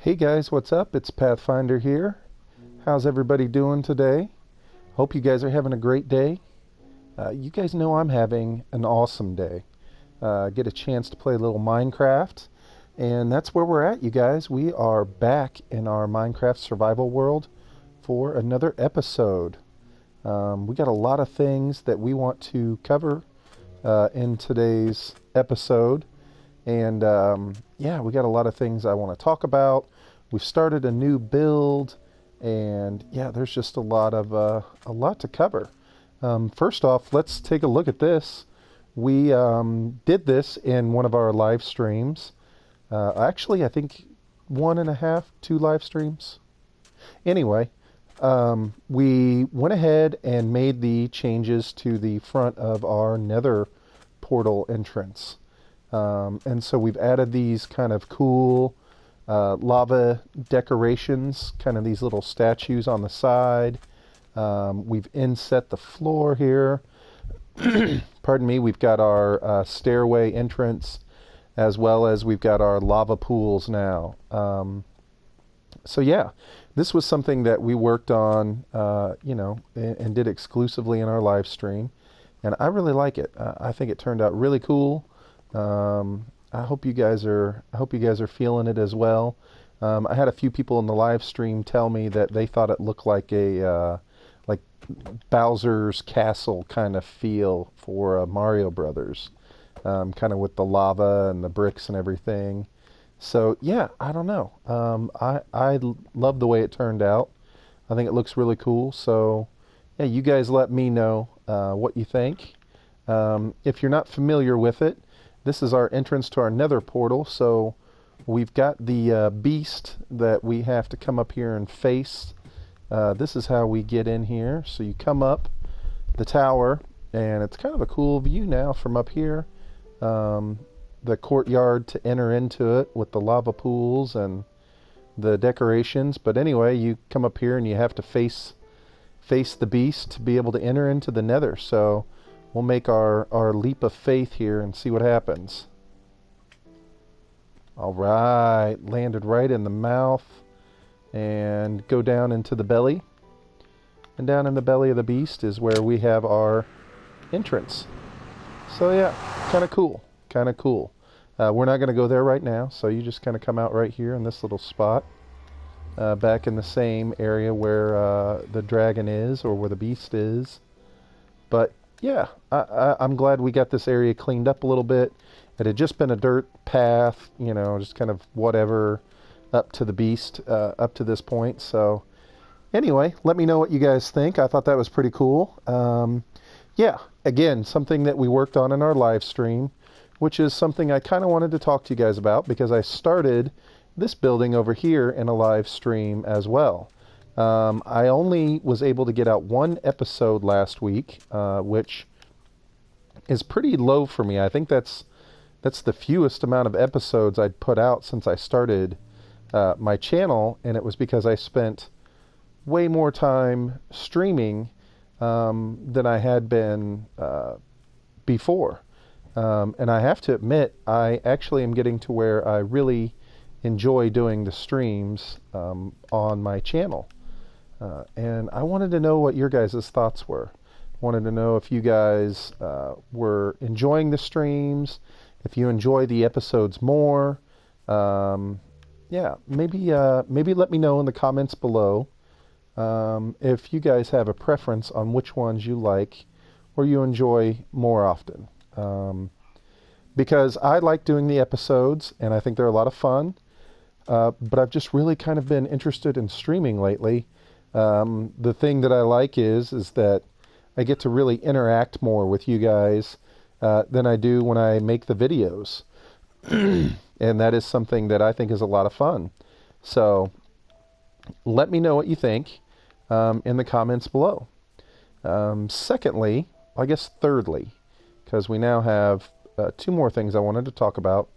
Hey guys, what's up? It's Pathfinder here. How's everybody doing today? Hope you guys are having a great day. You guys know I'm having an awesome day. Get a chance to play a little Minecraft, and that's where we're at, you guys. We are back in our Minecraft survival world for another episode. We got a lot of things that we want to cover in today's episode. And yeah, we got a lot of things I want to talk about. We've started a new build, and yeah, there's just a lot to cover. First off, let's take a look at this. We did this in one of our live streams. Actually, I think 1.5, 2 live streams. Anyway, we went ahead and made the changes to the front of our Nether portal entrance. And so we've added these kind of cool lava decorations, kind of these little statues on the side. We've inset the floor here. Pardon me, we've got our stairway entrance, as well as we've got our lava pools now. So yeah, this was something that we worked on, and did exclusively in our live stream. And I really like it. I think it turned out really cool. I hope you guys are feeling it as well. I had a few people in the live stream tell me that they thought it looked like a like Bowser's Castle kind of feel for Mario Brothers, kind of with the lava and the bricks and everything. So yeah, I don't know. I love the way it turned out. I think it looks really cool. So yeah, you guys let me know what you think. If you're not familiar with it, this is our entrance to our Nether portal. So we've got the beast that we have to come up here and face. This is how we get in here. So you come up the tower, and it's kind of a cool view now from up here. The courtyard to enter into it with the lava pools and the decorations. But anyway, you come up here and you have to face the beast to be able to enter into the Nether. So we'll make our leap of faith here and see what happens. All right, landed right in the mouth and go down into the belly. And down in the belly of the beast is where we have our entrance. So yeah, kind of cool, kind of cool. We're not going to go there right now, so you just kind of come out right here in this little spot. Back in the same area where the dragon is, or where the beast is. But yeah, I'm glad we got this area cleaned up a little bit. It had just been a dirt path, just kind of whatever up to the beast, up to this point. So anyway, let me know what you guys think. I thought that was pretty cool. Yeah, again, something that we worked on in our live stream, which is something I kind of wanted to talk to you guys about because I started this building over here in a live stream as well. I only was able to get out one episode last week, which is pretty low for me. I think that's the fewest amount of episodes I'd put out since I started my channel, and it was because I spent way more time streaming than I had been before. And I have to admit, I actually am getting to where I really enjoy doing the streams on my channel. And I wanted to know what your guys' thoughts were. Wanted to know if you guys were enjoying the streams, if you enjoy the episodes more. Yeah, maybe let me know in the comments below if you guys have a preference on which ones you like or you enjoy more often. Because I like doing the episodes, and I think they're a lot of fun. But I've just really kind of been interested in streaming lately. The thing that I like is that I get to really interact more with you guys than I do when I make the videos. And that is something that I think is a lot of fun. So let me know what you think in the comments below. Secondly, I guess thirdly, because we now have 2 more things I wanted to talk about.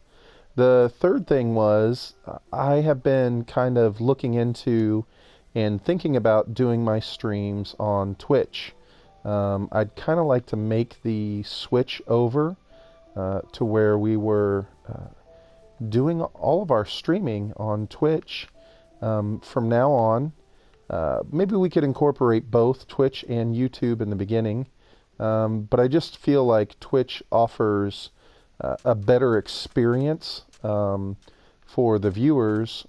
The third thing was I have been kind of looking into and thinking about doing my streams on Twitch. I'd kind of like to make the switch over to where we were doing all of our streaming on Twitch From now on, maybe we could incorporate both Twitch and YouTube in the beginning, but I just feel like Twitch offers a better experience for the viewers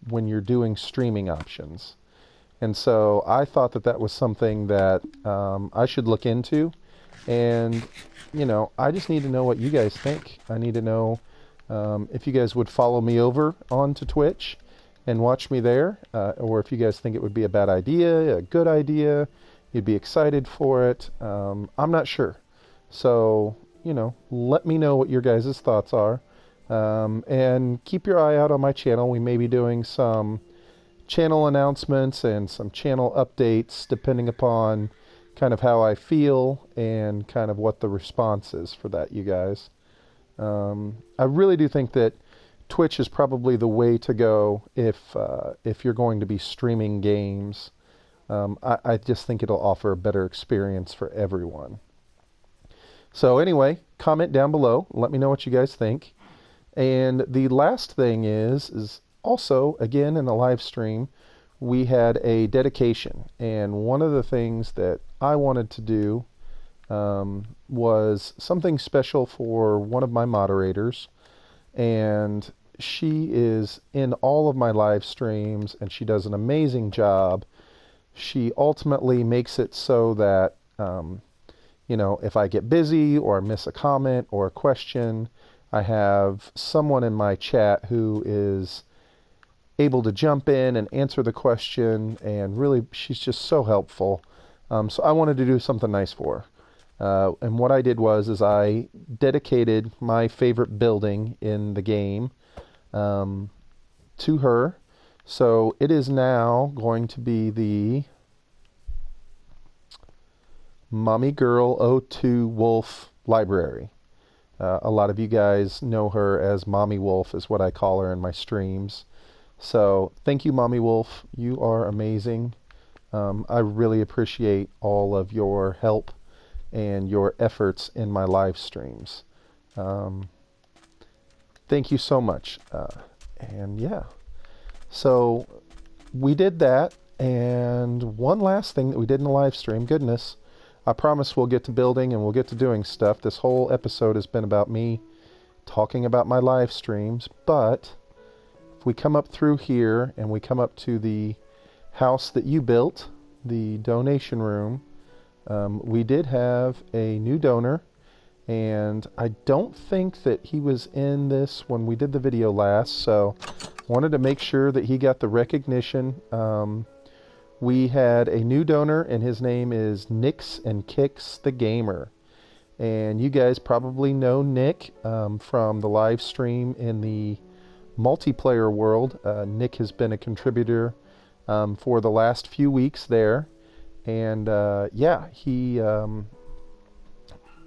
when you're doing streaming options. And so I thought that that was something that I should look into. And, you know, I just need to know what you guys think. I need to know if you guys would follow me over onto Twitch and watch me there, or if you guys think it would be a bad idea, a good idea, you'd be excited for it. I'm not sure. So, you know, let me know what your guys' thoughts are. And keep your eye out on my channel. We may be doing some channel announcements and some channel updates depending upon kind of how I feel and kind of what the response is for that, you guys. I really do think that Twitch is probably the way to go if you're going to be streaming games. I just think it'll offer a better experience for everyone. So anyway, comment down below. Let me know what you guys think. And the last thing is also, again, in the live stream, we had a dedication. And one of the things that I wanted to do was something special for one of my moderators. And she is in all of my live streams, and she does an amazing job. She ultimately makes it so that, you know, if I get busy or miss a comment or a question, I have someone in my chat who is able to jump in and answer the question, and really she's just so helpful. So I wanted to do something nice for her. And what I did was I dedicated my favorite building in the game to her. So it is now going to be the Mommy Girl O2 Wolf Library. A lot of you guys know her as Mommy Wolf, is what I call her in my streams. So thank you, Mommy Wolf. You are amazing. I really appreciate all of your help and your efforts in my live streams. Thank you so much. And yeah, so we did that. And one last thing that we did in the live stream, goodness, I promise we'll get to building and we'll get to doing stuff. This whole episode has been about me talking about my live streams, but if we come up through here and we come up to the house that you built, the donation room, we did have a new donor, and I don't think that he was in this when we did the video last, so wanted to make sure that he got the recognition. We had a new donor, and his name is Nix and Kicks the Gamer. And you guys probably know Nick from the live stream in the multiplayer world. Nick has been a contributor for the last few weeks there. And yeah, he,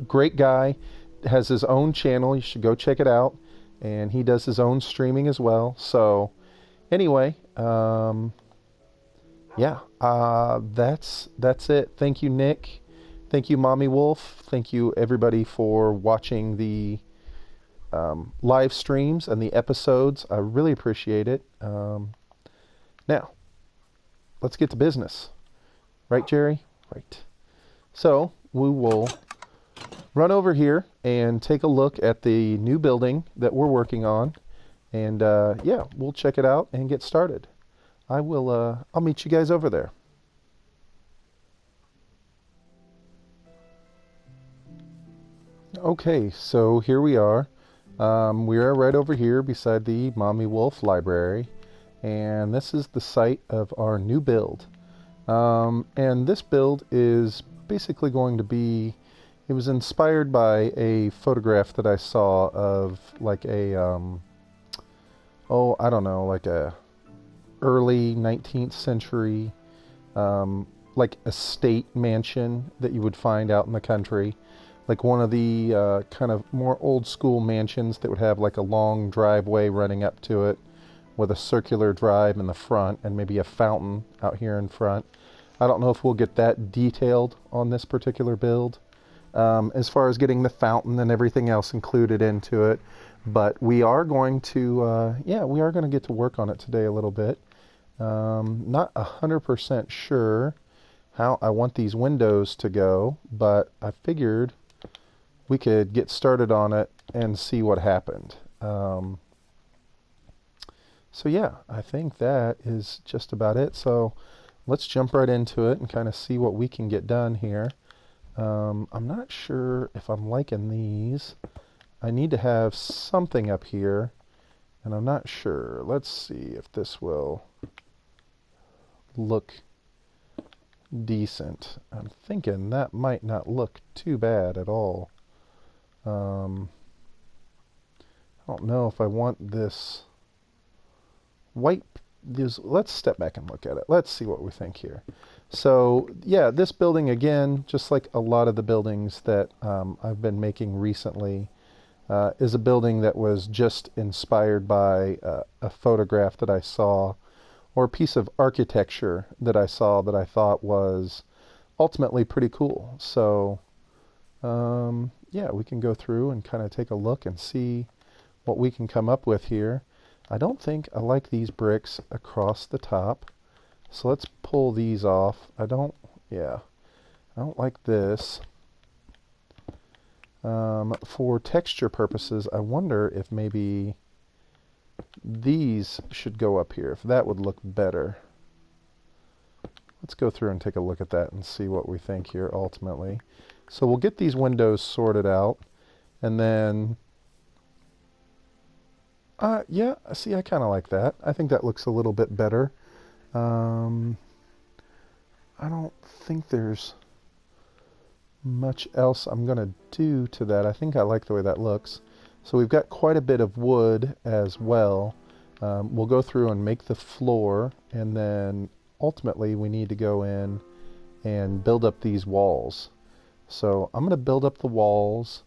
great guy, has his own channel. You should go check it out. And he does his own streaming as well. So anyway, yeah, that's it. Thank you, Nick. Thank you, Mommy Wolf. Thank you, everybody, for watching the live streams and the episodes. I really appreciate it. Now, let's get to business. Right, Jerry? Right. So, we will run over here and take a look at the new building that we're working on. And, yeah, we'll check it out and get started. I'll meet you guys over there. Okay, so here we are. We are right over here beside the Mommy Wolf Library, and this is the site of our new build. And this build is basically going to be, it was inspired by a photograph that I saw of like a, oh, I don't know, like a early 19th century like estate mansion that you would find out in the country, like one of the kind of more old school mansions that would have like a long driveway running up to it with a circular drive in the front and maybe a fountain out here in front. I don't know if we'll get that detailed on this particular build as far as getting the fountain and everything else included into it, but we are going to yeah, we are going to get to work on it today a little bit. Not 100% sure how I want these windows to go, but I figured we could get started on it and see what happened. So yeah, I think that is just about it. So let's jump right into it and kind of see what we can get done here. I'm not sure if I'm liking these. I need to have something up here, and I'm not sure. Let's see if this will look decent. I'm thinking that might not look too bad at all. I don't know if I want this white. Let's step back and look at it. Let's see what we think here. So yeah, this building, again, just like a lot of the buildings that I've been making recently, is a building that was just inspired by a photograph that I saw, or a piece of architecture that I saw that I thought was ultimately pretty cool. So yeah, we can go through and kind of take a look and see what we can come up with here. I don't think I like these bricks across the top, so let's pull these off. I don't like this. For texture purposes, I wonder if maybe these should go up here, if that would look better. Let's go through and take a look at that and see what we think here ultimately. So we'll get these windows sorted out, and then yeah, see, I kind of like that. I think that looks a little bit better. I don't think there's much else I'm going to do to that. I think I like the way that looks. So we've got quite a bit of wood as well. We'll go through and make the floor, and then ultimately we need to go in and build up these walls. So I'm going to build up the walls.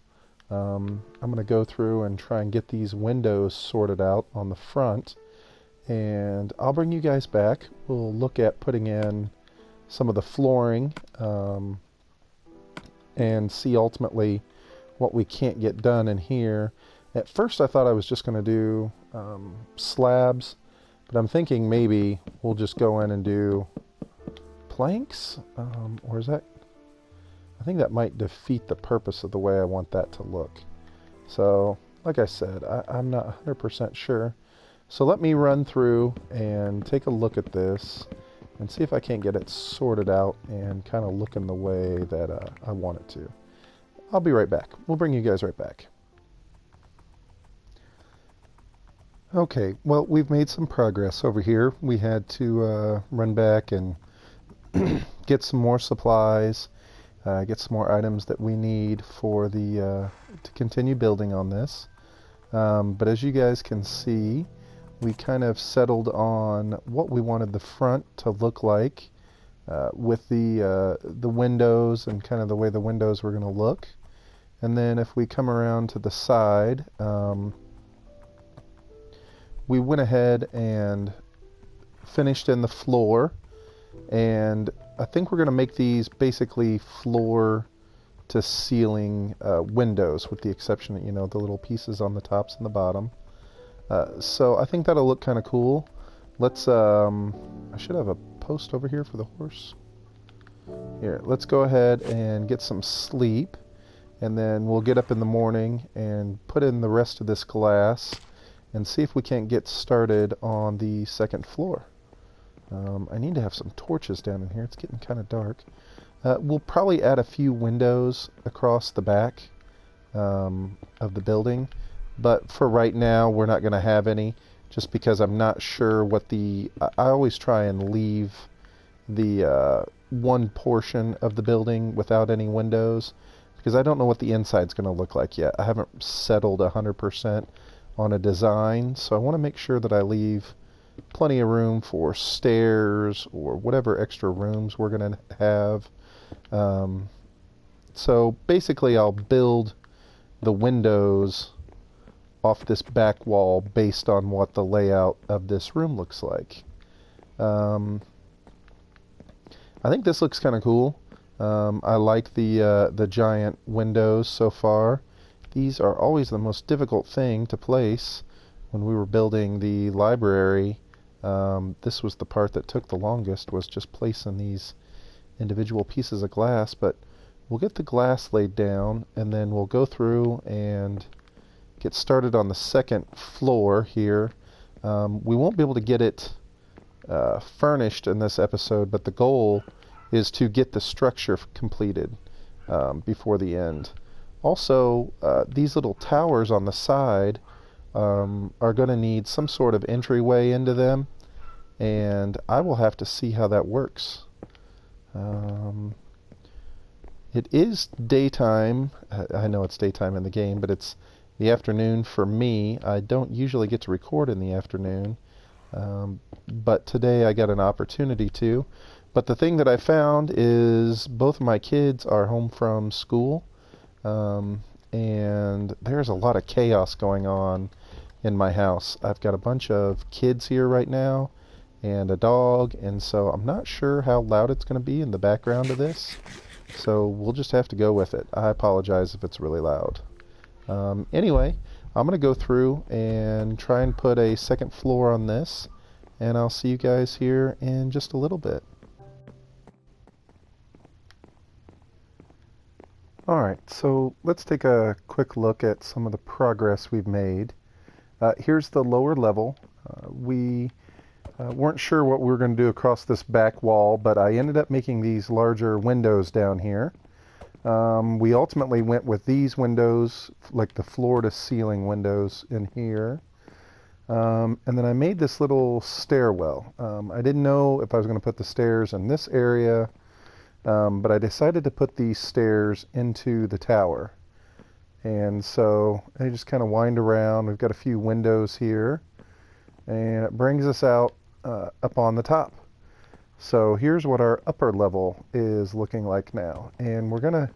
I'm going to go through and try and get these windows sorted out on the front, and I'll bring you guys back. We'll look at putting in some of the flooring and see ultimately what we can't get done in here. At first I thought I was just going to do slabs, but I'm thinking maybe we'll just go in and do planks, or is that... I think that might defeat the purpose of the way I want that to look. So, like I said, I'm not 100% sure. So let me run through and take a look at this and see if I can't get it sorted out and kind of look in the way that I want it to. I'll be right back. We'll bring you guys right back. Okay, well, we've made some progress over here. We had to run back and get some more supplies. Get some more items that we need for the to continue building on this. But as you guys can see, we kind of settled on what we wanted the front to look like with the windows and kind of the way the windows were going to look. And then if we come around to the side, we went ahead and finished in the floor, and I think we're going to make these basically floor to ceiling windows, with the exception of, the little pieces on the tops and the bottom. So I think that'll look kind of cool. Let's, I should have a post over here for the horse. Here, let's go ahead and get some sleep, and then we'll get up in the morning and put in the rest of this glass and see if we can't get started on the second floor. I need to have some torches down in here. It's getting kind of dark. We'll probably add a few windows across the back of the building, but for right now we're not going to have any, just because I'm not sure what the... I always try and leave the one portion of the building without any windows, because I don't know what the inside's going to look like yet. I haven't settled 100% on a design, so I want to make sure that I leave plenty of room for stairs or whatever extra rooms we're going to have. So basically I'll build the windows off this back wall based on what the layout of this room looks like. I think this looks kind of cool. I like the giant windows so far. These are always the most difficult thing to place. When we were building the library, This was the part that took the longest, was just placing these individual pieces of glass, but we'll get the glass laid down and then we'll go through and get started on the second floor here. We won't be able to get it furnished in this episode, but the goal is to get the structure completed before the end. Also, these little towers on the side are going to need some sort of entryway into them, and I will have to see how that works. It is daytime. I know it's daytime in the game, but it's the afternoon for me. I don't usually get to record in the afternoon, but today I got an opportunity to. But the thing that I found is both of my kids are home from school, and there's a lot of chaos going on in my house. I've got a bunch of kids here right now and a dog, and so I'm not sure how loud it's going to be in the background of this. So we'll just have to go with it. I apologize if it's really loud. Anyway, I'm going to go through and try and put a second floor on this, and I'll see you guys here in just a little bit. Alright, so let's take a quick look at some of the progress we've made. Here's the lower level. We weren't sure what we were going to do across this back wall, but I ended up making these larger windows down here. We ultimately went with these windows, like the floor-to-ceiling windows in here. And then I made this little stairwell. I didn't know if I was going to put the stairs in this area, but I decided to put these stairs into the tower. And so they just kind of wind around. We've got a few windows here, and it brings us out up on the top. So here's what our upper level is looking like now. And we're going to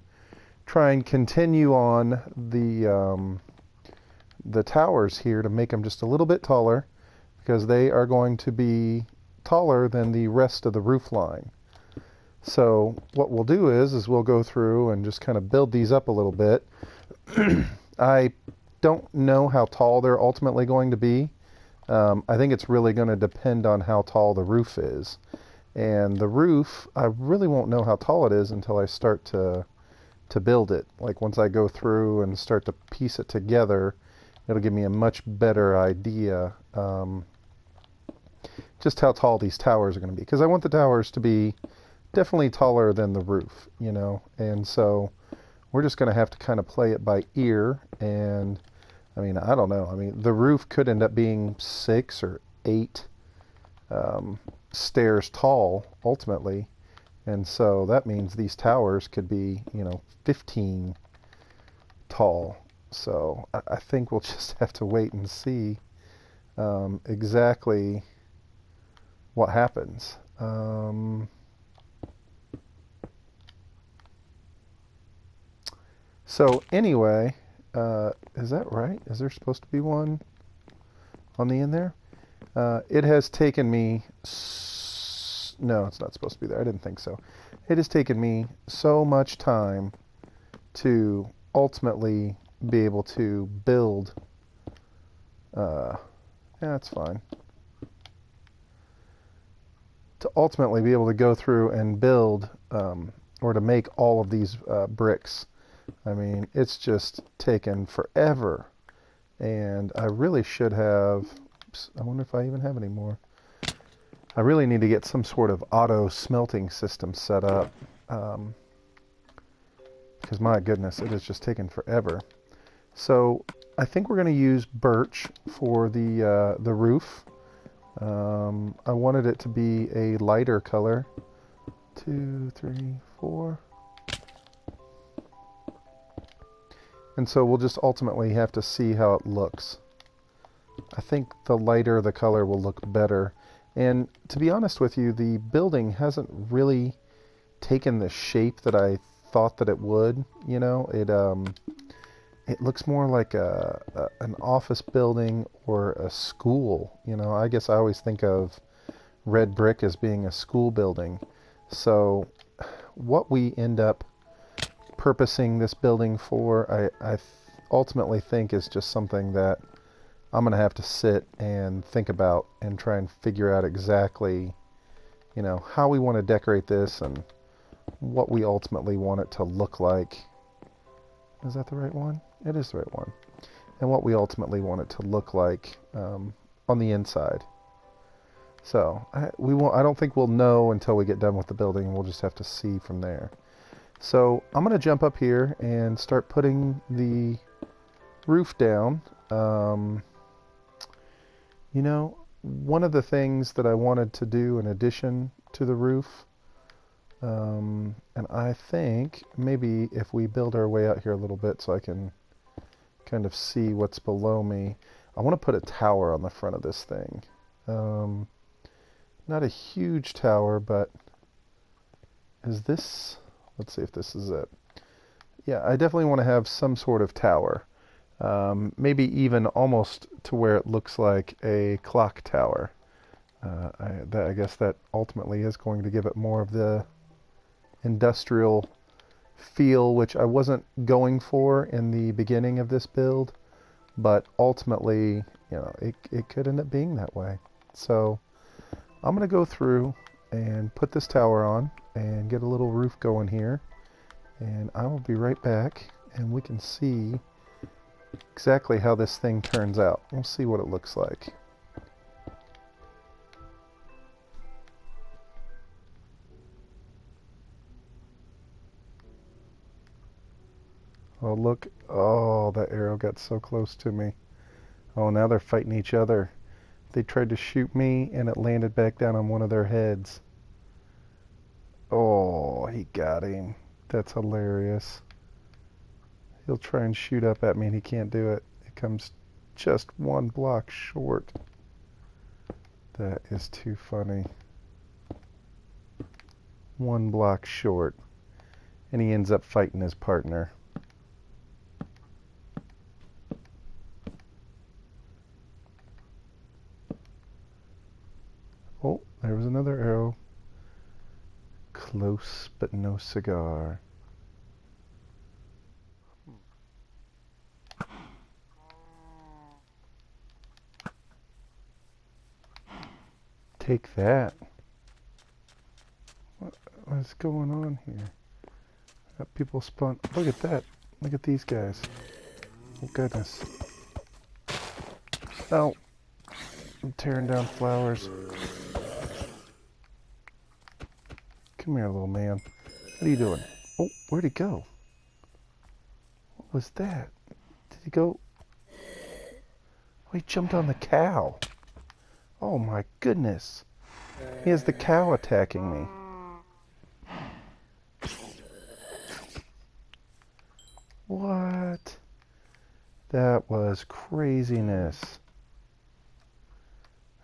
try and continue on the towers here to make them just a little bit taller, because they are going to be taller than the rest of the roof line. So what we'll do is we'll go through and just kind of build these up a little bit. I don't know how tall they're ultimately going to be. I think it's really going to depend on how tall the roof is. And the roof, I really won't know how tall it is until I start to build it. Like once I go through and start to piece it together, it'll give me a much better idea just how tall these towers are going to be. Because I want the towers to be definitely taller than the roof, you know. And so we're just going to have to kind of play it by ear. And I mean, I don't know. I mean, the roof could end up being 6 or 8 stairs tall ultimately, and so that means these towers could be, you know, 15 tall. So I think we'll just have to wait and see exactly what happens. So anyway, is that right? Is there supposed to be one on the end there? It has taken me, no, it's not supposed to be there. I didn't think so. It has taken me so much time to ultimately be able to build, yeah, that's fine. To ultimately be able to go through and build, or to make all of these bricks. I mean, it's just taken forever. And I really should have, I wonder if I even have any more. I really need to get some sort of auto smelting system set up, because my goodness, it has just taken forever. So I think we're going to use birch for the roof. I wanted it to be a lighter color. 2, 3, 4. And so we'll just ultimately have to see how it looks. I think the lighter the color will look better. And to be honest with you, the building hasn't really taken the shape that I thought that it would. You know, it looks more like an office building or a school. You know, I guess I always think of red brick as being a school building. So what we end up purposing this building for, I ultimately think is just something that I'm going to have to sit and think about and try and figure out exactly, how we want to decorate this and what we ultimately want it to look like. Is that the right one? It is the right one. And what we ultimately want it to look like on the inside. So I don't think we'll know until we get done with the building. We'll just have to see from there. So I'm going to jump up here and start putting the roof down. One of the things that I wanted to do in addition to the roof, and I think maybe if we build our way out here a little bit so I can kind of see what's below me, I want to put a tower on the front of this thing. Not a huge tower, but is this... Let's see if this is it. Yeah, I definitely want to have some sort of tower. Maybe even almost to where it looks like a clock tower. I guess that ultimately is going to give it more of the industrial feel, which I wasn't going for in the beginning of this build, but ultimately, it could end up being that way. So I'm going to go through and put this tower on and get a little roof going here, and I will be right back and we can see exactly how this thing turns out. We'll see what it looks like. Oh look, oh, that arrow got so close to me. Oh, now they're fighting each other. They tried to shoot me and it landed back down on one of their heads. Oh, he got him. That's hilarious. He'll try and shoot up at me and he can't do it. It comes just one block short. That is too funny. One block short. And he ends up fighting his partner. Oh, there was another arrow. Close but no cigar. Take that. What's going on here? Got people spawn. Look at that. Look at these guys. Oh goodness. Oh. I'm tearing down flowers. Come here, little man. What are you doing? Oh, where'd he go? What was that? Did he go? Oh, he jumped on the cow. Oh my goodness. He has the cow attacking me. What? That was craziness.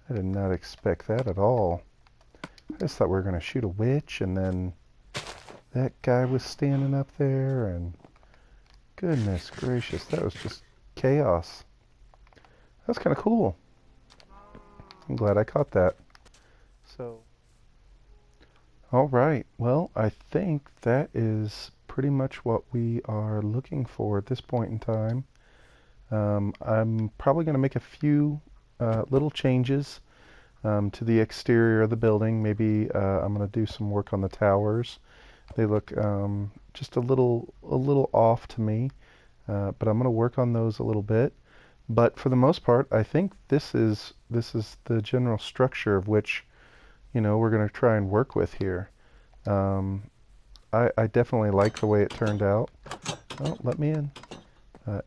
I did not expect that at all. I just thought we were going to shoot a witch, and then that guy was standing up there, and goodness gracious, that was just chaos. That's kind of cool. I'm glad I caught that. So, all right. Well, I think that is pretty much what we are looking for at this point in time. I'm probably going to make a few little changes to the exterior of the building. Maybe I'm going to do some work on the towers. They look just a little off to me, but I'm going to work on those a little bit. But for the most part, I think this is the general structure of which, we're going to try and work with here. I definitely like the way it turned out. Oh, let me in.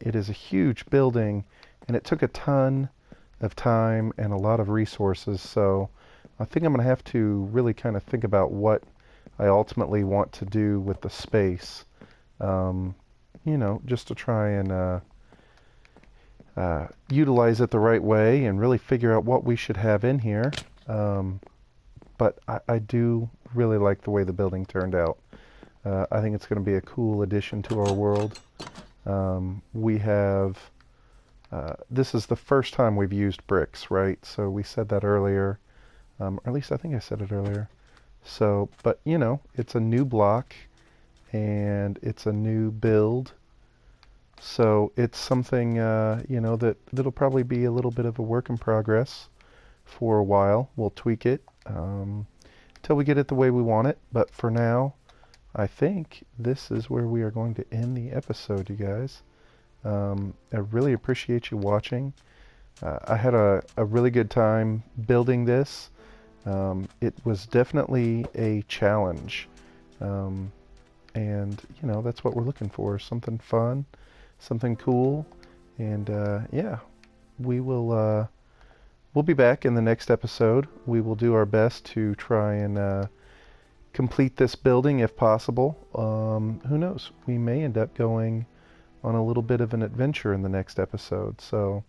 It is a huge building, and it took a ton of time and a lot of resources, so I think I'm going to have to really kind of think about what I ultimately want to do with the space, just to try and utilize it the right way and really figure out what we should have in here. But I do really like the way the building turned out. I think it's going to be a cool addition to our world. We have, this is the first time we've used bricks, right? So we said that earlier, or at least I think I said it earlier. So, but it's a new block and it's a new build. So it's something, you know, that'll probably be a little bit of a work in progress for a while. We'll tweak it until we get it the way we want it. But for now, I think this is where we are going to end the episode, you guys. I really appreciate you watching. I had a really good time building this. It was definitely a challenge. And, you know, that's what we're looking for. Something fun, something cool. And, yeah, we'll be back in the next episode. We will do our best to try and complete this building if possible. Who knows? We may end up going on a little bit of an adventure in the next episode. So,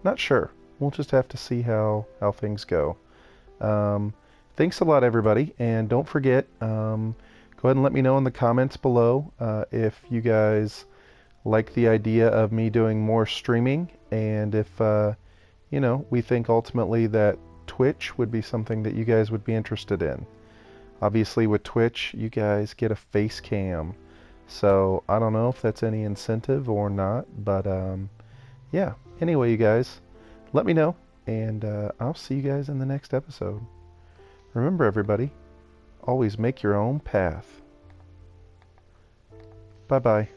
not sure. We'll just have to see how things go. Thanks a lot, everybody. And don't forget, go ahead and let me know in the comments below if you guys like the idea of me doing more streaming, and if, you know, we think ultimately that Twitch would be something that you guys would be interested in. Obviously, with Twitch, you guys get a face cam. So, I don't know if that's any incentive or not, but, yeah. Anyway, you guys, let me know, and I'll see you guys in the next episode. Remember, everybody, always make your own path. Bye-bye.